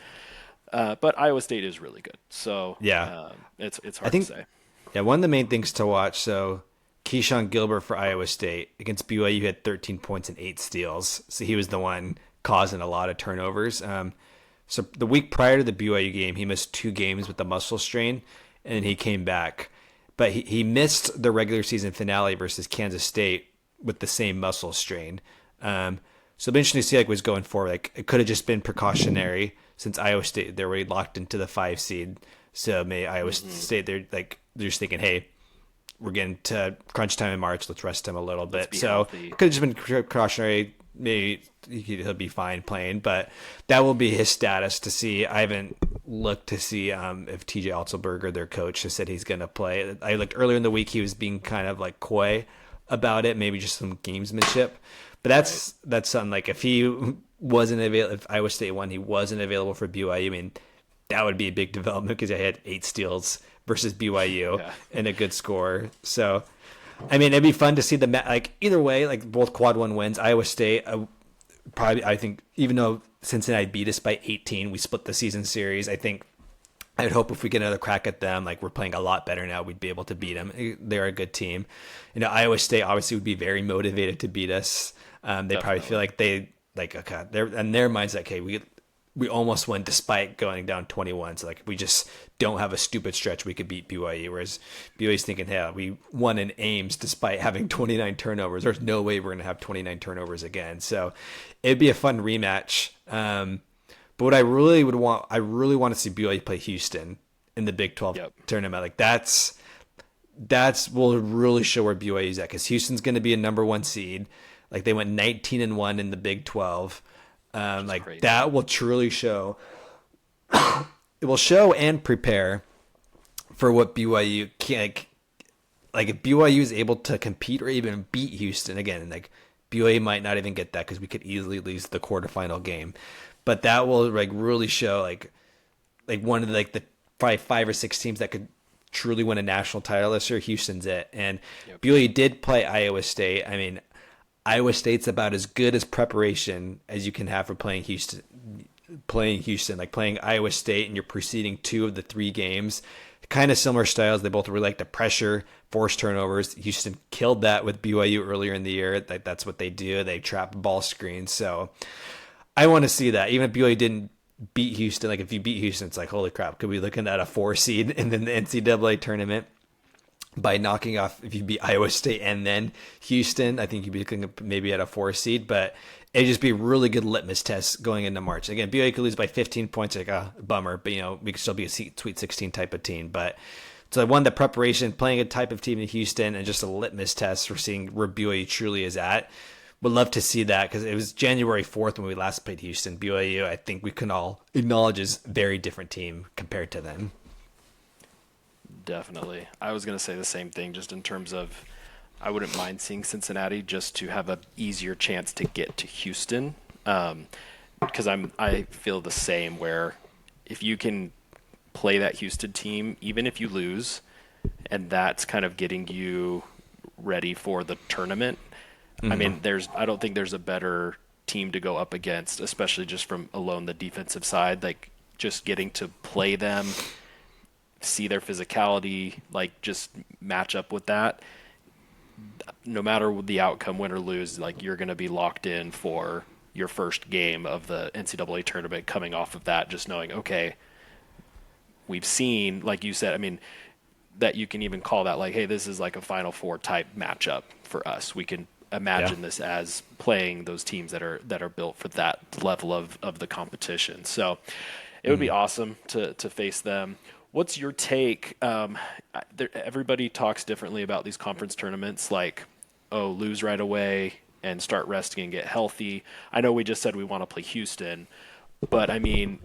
But Iowa State is really good, so Yeah. it's I hard to think say. yeah, one of the main things to watch. So Keyshawn Gilbert for Iowa State against BYU had 13 points and 8 steals. So he was the one causing a lot of turnovers. So the week prior to the BYU game, he missed 2 games with the muscle strain, and he came back. But he missed the regular season finale versus Kansas State with the same muscle strain. So it'll be interesting to see like what's going forward. Like it could have just been precautionary since Iowa State they're already locked into the 5 seed. So may Iowa State they're just thinking, hey, we're getting to crunch time in March. Let's rest him a little bit. be So healthy. it could have just been precautionary. Maybe he'll be fine playing, but that will be his status to see. I haven't looked to see if TJ Otzelberger, their coach, has said he's going to play. I looked earlier in the week; he was being kind of like coy about it, maybe just some gamesmanship. But that's something like if he wasn't available, if Iowa State won, he wasn't available for BYU. I mean, that would be a big development because I had 8 steals versus BYU Yeah. and a good score. So, I mean, it'd be fun to see like either way, like both quad one wins. Iowa State, probably, I think, even though Cincinnati beat us by 18, we split the season series. I think I'd hope if we get another crack at them, like we're playing a lot better now, we'd be able to beat them. They're a good team. Iowa State obviously would be very motivated to beat us. They probably feel like okay, they're in their minds like, hey, we almost won despite going down 21. So like we just don't have a stupid stretch we could beat BYU. Whereas BYU's thinking, hey, we won in Ames despite having 29 turnovers. There's no way we're going to have 29 turnovers again. So it'd be a fun rematch. But what I really want to see BYU play Houston in the Big 12 tournament. Like that's will really show where BYU's at because Houston's going to be a number 1 seed. Like they went 19-1 in the Big 12. Like crazy. that will truly show. It will show and prepare for what BYU can. Like if BYU is able to compete or even beat Houston again, like BYU might not even get that because we could easily lose the quarterfinal game. But that will like really show like one of the probably 5 or 6 teams that could truly win a national title this year. Houston's it, and BYU did play Iowa State. I mean, Iowa State's about as good as preparation as you can have for playing Houston. Like playing Iowa State and you're preceding 2 of the 3 games. Kind of similar styles. They both really like to pressure, force turnovers. Houston killed that with BYU earlier in the year. That's what they do. They trap ball screens. So I want to see that. Even if BYU didn't beat Houston, like if you beat Houston, it's like, holy crap, could we be looking at a 4 seed in the NCAA tournament? By knocking off, if you beat Iowa State and then Houston, I think you'd be looking maybe at a 4 seed, but it'd just be a really good litmus test going into March. Again, BYU could lose by 15 points, like a bummer, but we could still be a Sweet 16 type of team. But so I won the preparation, playing a type of team in Houston, and just a litmus test for seeing where BYU truly is at. Would love to see that because it was January 4th when we last played Houston. BYU, I think we can all acknowledge is a very different team compared to them. Definitely. I was going to say the same thing just in terms of I wouldn't mind seeing Cincinnati just to have an easier chance to get to Houston because I feel the same where if you can play that Houston team, even if you lose, and that's kind of getting you ready for the tournament, I mean, I don't think there's a better team to go up against, especially just from alone the defensive side, like just getting to play them see their physicality, like just match up with that, no matter the outcome, win or lose, like you're going to be locked in for your first game of the NCAA tournament coming off of that, just knowing, okay, we've seen, like you said, I mean, that you can even call that like, hey, this is like a Final Four type matchup for us. We can imagine this as playing those teams that are built for that level of the competition. So it would be awesome to face them. What's your take? Everybody talks differently about these conference tournaments, like, oh, lose right away and start resting and get healthy. I know we just said we want to play Houston, but I mean,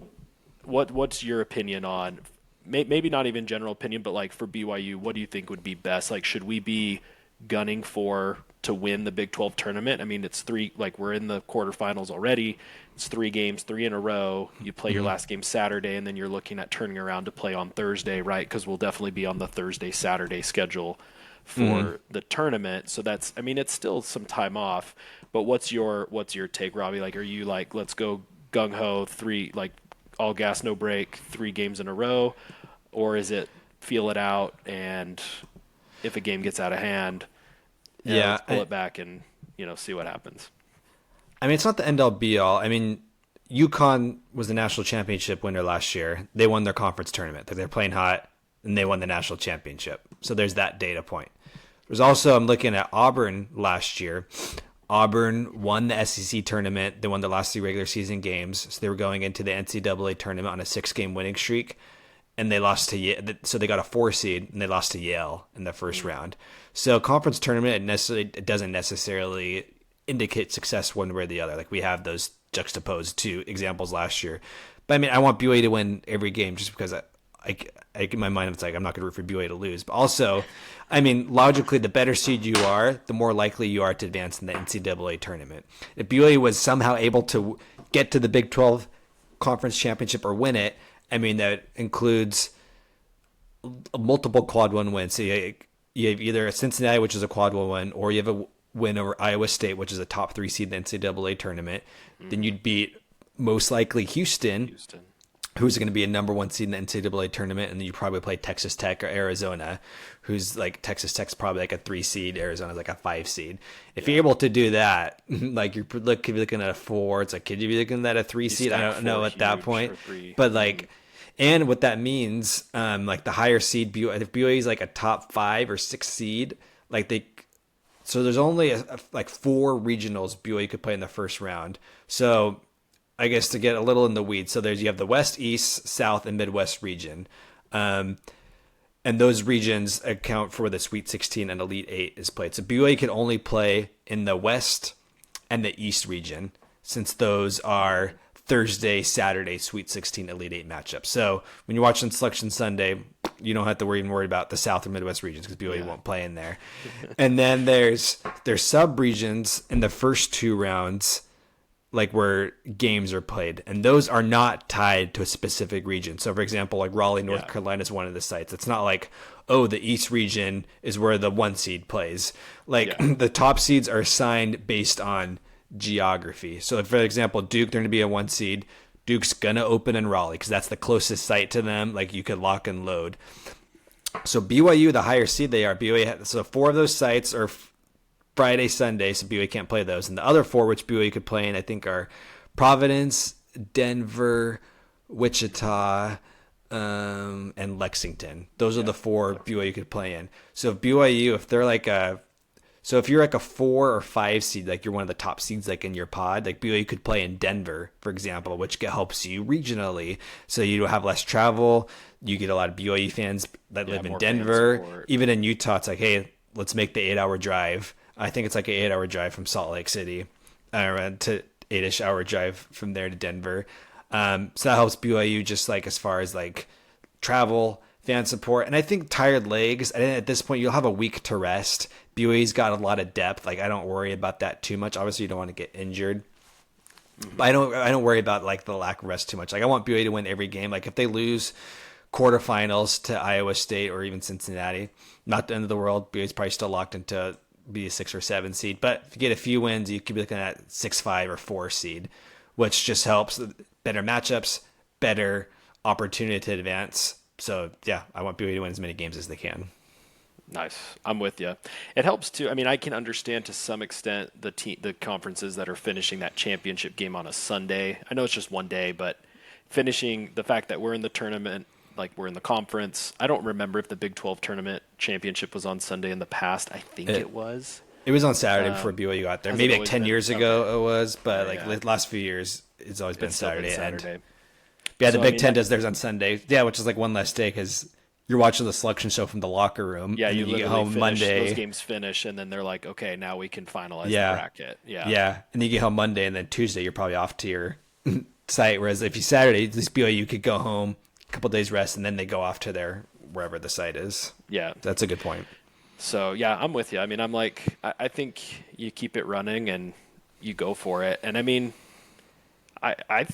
what's your opinion on maybe not even general opinion, but like for BYU, what do you think would be best? Like, should we be gunning for to win the Big 12 tournament? I mean, it's three, like we're in the quarterfinals already. It's 3 games, 3 in a row. You play your last game Saturday, and then you're looking at turning around to play on Thursday, right? Because we'll definitely be on the Thursday, Saturday schedule for the tournament. So that's, I mean, it's still some time off. But what's your take, Robbie? Like, are you like, let's go gung ho, 3, like all gas no brake, 3 games in a row, or is it feel it out, and if a game gets out of hand, let's pull it back and see what happens? I mean, it's not the end all be all. I mean, UConn was the national championship winner last year. They won their conference tournament. They're playing hot, and they won the national championship. So there's that data point. There's also, I'm looking at Auburn last year. Auburn won the SEC tournament. They won the last 3 regular season games. So they were going into the NCAA tournament on a 6-game winning streak. And they lost to Yale. So they got a 4 seed, and they lost to Yale in the first round. So conference tournament, it doesn't necessarily indicate success one way or the other. Like, we have those juxtaposed to examples last year. But I mean, I want BYU to win every game just because I in my mind, it's like I'm not going to root for BYU to lose. But also, I mean, logically, the better seed you are, the more likely you are to advance in the NCAA tournament. If BYU was somehow able to get to the Big 12 conference championship or win it, I mean, that includes multiple quad 1 wins. So you have either Cincinnati, which is a quad 1 win, or you have a win over Iowa State, which is a top 3 seed in the NCAA tournament. Then you'd beat most likely Houston, who's going to be a number 1 seed in the NCAA tournament, and then you probably play Texas Tech or Arizona, who's like Texas Tech's probably like a 3 seed, Arizona's like a 5 seed. If you're able to do that, like you could be looking at a 4. It's like, could you be looking at a 3 seed? I don't know at that point, but like, and what that means, like the higher seed, if BYU is like a top 5 or 6 seed, like so there's only like 4 regionals BYU could play in the first round. So I guess to get a little in the weeds, so you have the West, East, South, and Midwest region. And those regions account for the Sweet 16 and Elite 8 is played. So BYU can only play in the West and the East region, since those are Thursday, Saturday, Sweet 16, Elite 8 matchups. So when you're watching Selection Sunday, you don't have to worry about the South or Midwest regions because BYU won't play in there. And then there's sub-regions in the first 2 rounds, like where games are played, and those are not tied to a specific region. So for example, like Raleigh, North Carolina is one of the sites. It's not like, oh, the East region is where the 1 seed plays. Like the top seeds are assigned based on geography. So for example, Duke, they're going to be a 1 seed. Duke's going to open in Raleigh because that's the closest site to them. Like, you could lock and load. So BYU, the higher seed they are, so 4 of those sites are Friday, Sunday, so BYU can't play those. And the other 4, which BYU could play in, I think, are Providence, Denver, Wichita, and Lexington. Those are the 4 BYU could play in. So if BYU, if they're like if you're like a 4 or 5 seed, like you're one of the top seeds, like in your pod, like BYU could play in Denver, for example, which helps you regionally. So you have less travel. You get a lot of BYU fans that live in Denver. Even in Utah, it's like, hey, let's make the 8-hour drive. I think it's like an 8-hour drive from Salt Lake City, to 8-ish hour drive from there to Denver. So that helps BYU just like as far as like travel, fan support. And I think tired legs, and at this point you'll have a week to rest. BYU's got a lot of depth. Like, I don't worry about that too much. Obviously you don't want to get injured. But I don't worry about like the lack of rest too much. Like, I want BYU to win every game. Like, if they lose quarterfinals to Iowa State or even Cincinnati, not the end of the world. BYU's probably still locked into be a 6 or 7 seed. But if you get a few wins, you could be looking at 6-5 or 4 seed, which just helps. Better matchups, better opportunity to advance So yeah, I want BYU to win as many games as they can. Nice. I'm with you. It helps too. I mean, I can understand to some extent the conferences that are finishing that championship game on a Sunday. I know it's just one day, but finishing the fact that we're in the tournament, like we're in the conference. I don't remember if the Big 12 tournament championship was on Sunday in the past. I think it was. It was on Saturday before BYU got there. Has it Maybe like always 10 been? years ago Okay. it was, but Yeah. like last few years it's always been It's still been Saturday. Saturday. Yeah, the So, I Big mean, Ten that- does theirs on Sunday. Yeah, which is like one less day because you're watching the selection show from the locker room. Yeah, and you then you get literally home finish, Monday. those games finish, and then they're like, okay, now we can finalize Yeah. the bracket. Yeah. Yeah, and then you get home Monday, and then Tuesday you're probably off to your site. Whereas if you Saturday, at least BYU could go home, a couple days rest, and then they go off to their wherever the site is. Yeah. That's a good point. So yeah, I'm with you. I mean, I'm like, I think you keep it running and you go for it. And I mean, I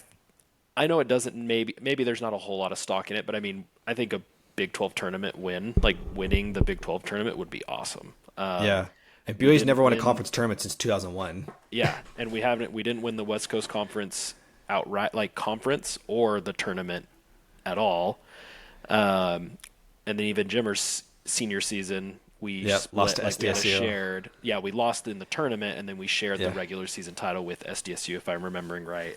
know it doesn't. Maybe there's not a whole lot of stock in it, but I mean, I think a Big 12 tournament win, like winning the Big 12 tournament, would be awesome. Yeah, and we BYU's didn't never won a win- conference tournament since 2001. Yeah, and we didn't win the West Coast Conference outright, like conference or the tournament at all. And then even Jimmer's senior season, we Yep, split, lost to like we had a SDSU. shared. Yeah, we lost in the tournament, and then we shared Yeah. the regular season title with SDSU, if I'm remembering right.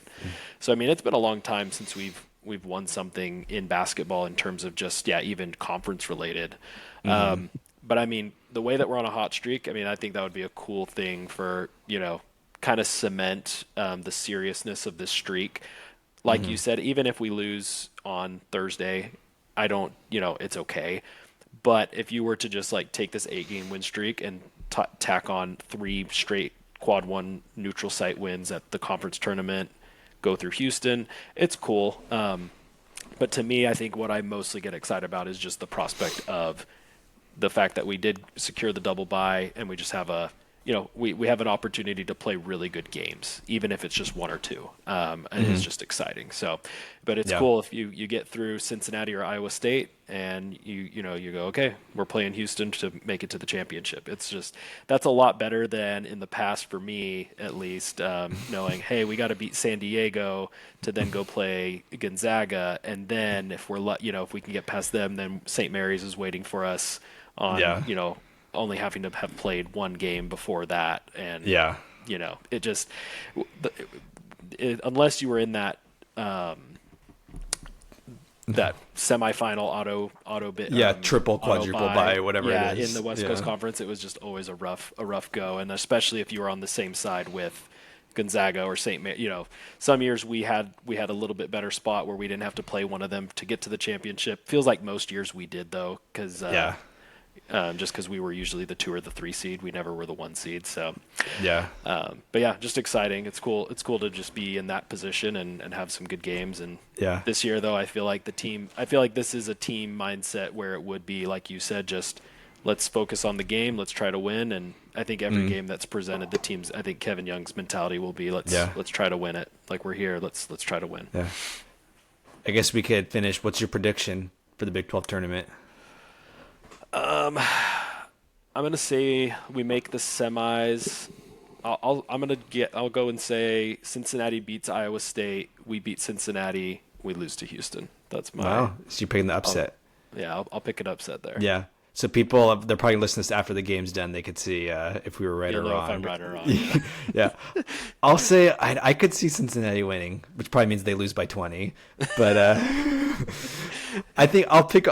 So I mean, it's been a long time since we've won something in basketball in terms of just even conference related. But I mean, the way that we're on a hot streak, I mean, I think that would be a cool thing for kind of cement the seriousness of this streak. Like you said, even if we lose on Thursday, I don't, it's okay. But if you were to just like take this 8-game win streak and tack on 3 straight quad 1 neutral site wins at the conference tournament, go through Houston, it's cool. But to me, I think what I mostly get excited about is just the prospect of the fact that we did secure the double bye, and we just have we have an opportunity to play really good games, even if it's just 1 or 2. And it's just exciting. So, but it's cool if you get through Cincinnati or Iowa State and you go, okay, we're playing Houston to make it to the championship. It's just, that's a lot better than in the past for me, at least, knowing, hey, we got to beat San Diego to then go play Gonzaga. And then if if we can get past them, then St. Mary's is waiting for us on, only having to have played 1 game before that. And, it just, unless you were in that, that semifinal auto bit, triple, auto quadruple bye, whatever it is. in the West Coast Conference, it was just always a rough go. And especially if you were on the same side with Gonzaga or St. Mary, some years we had a little bit better spot where we didn't have to play one of them to get to the championship. Feels like most years we did though, because just because we were usually the 2 or the 3 seed, we never were the 1 seed. So but yeah, just exciting. It's cool. It's cool to just be in that position and have some good games. And this year though, I feel like this is a team mindset where it would be, like you said, just let's focus on the game. Let's try to win. And I think every game that's presented, the teams, I think Kevin Young's mentality will be, let's try to win it. Like, we're here. Let's try to win. Yeah. I guess we could finish. What's your prediction for the Big 12 tournament? I'm gonna say we make the semis. I'll go and say Cincinnati beats Iowa State. We beat Cincinnati. We lose to Houston. That's my. Wow. So you're picking the upset. I'll pick an upset there. Yeah. So people, they're probably listening to this after the game's done. They could see if we were right or You'll know wrong. if I'm right or wrong. Yeah. I'll say I could see Cincinnati winning, which probably means they lose by 20. But I think I'll pick.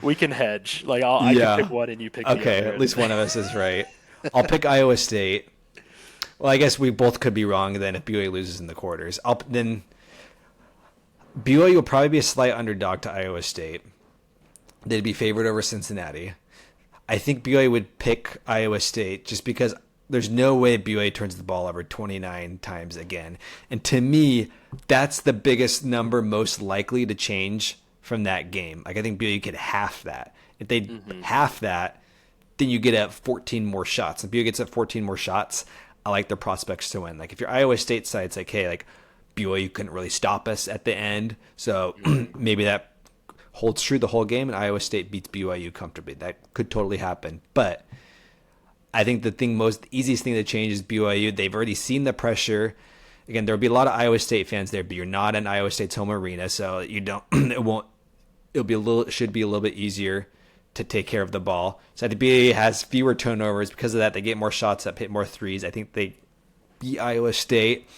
We can hedge. Like I can pick one and you pick the other. Okay, at least one of us is right. I'll pick Iowa State. Well, I guess we both could be wrong then if BYU loses in the quarters. Then BYU will probably be a slight underdog to Iowa State. They'd be favored over Cincinnati. I think BYU would pick Iowa State just because there's no way BYU turns the ball over 29 times again. And to me, that's the biggest number most likely to change from that game. Like, I think BYU could half that. If they half that, then you get at 14 more shots. If BYU gets at 14 more shots, I like their prospects to win. Like, if you're Iowa State side, it's like, hey, like, BYU couldn't really stop us at the end. So maybe that holds true the whole game and Iowa State beats BYU comfortably. That could totally happen. But I think the easiest thing to change is BYU. They've already seen the pressure. Again, there'll be a lot of Iowa State fans there, but you're not in Iowa State's home arena, so you don't. should be a little bit easier to take care of the ball. So the BA has fewer turnovers because of that. They get more shots up, hit more threes. I think they beat Iowa State,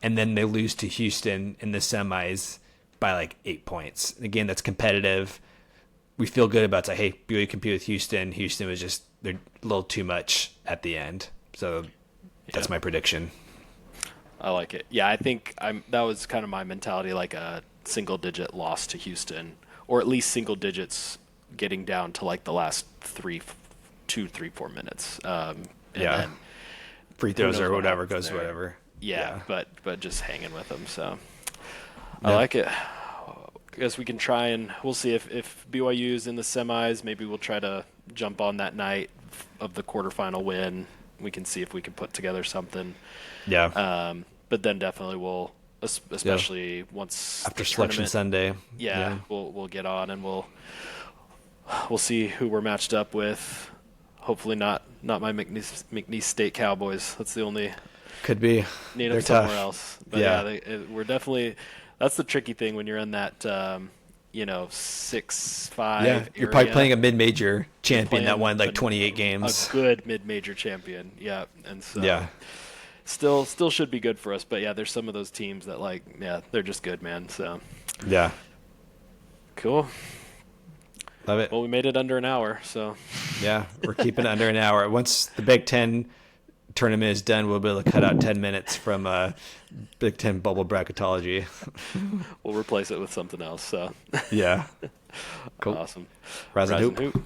and then they lose to Houston in the semis by like 8 points. Again, that's competitive. We feel good about it. Hey, BYU compete with Houston. Houston was just they're a little too much at the end. So that's my prediction. I like it. Yeah, I think that was kind of my mentality, like a single-digit loss to Houston, or at least single digits getting down to like the last 4 minutes. And then free throws or whatever goes there. Whatever. Yeah, but just hanging with them. So I like it. I guess we can try and we'll see if BYU is in the semis. Maybe we'll try to jump on that night of the quarterfinal win. We can see if we can put together something. Yeah. But then definitely we'll, especially once after Selection Sunday. Yeah, we'll get on and we'll see who we're matched up with. Hopefully not my McNeese State Cowboys. That's the only could be. Need them somewhere else. But we're definitely. That's the tricky thing when you're in that 6-5 area. You're probably playing a mid-major champion that won like 28 games. A good mid-major champion. Yeah, and so still should be good for us. But yeah, there's some of those teams that they're just good, man. So yeah, cool. Love it. Well, we made it under an hour, so yeah, we're keeping it under an hour. Once the Big Ten tournament is done, we'll be able to cut out 10 minutes from Big Ten bubble bracketology. We'll replace it with something else. So yeah, cool. Awesome. Rise and hoop.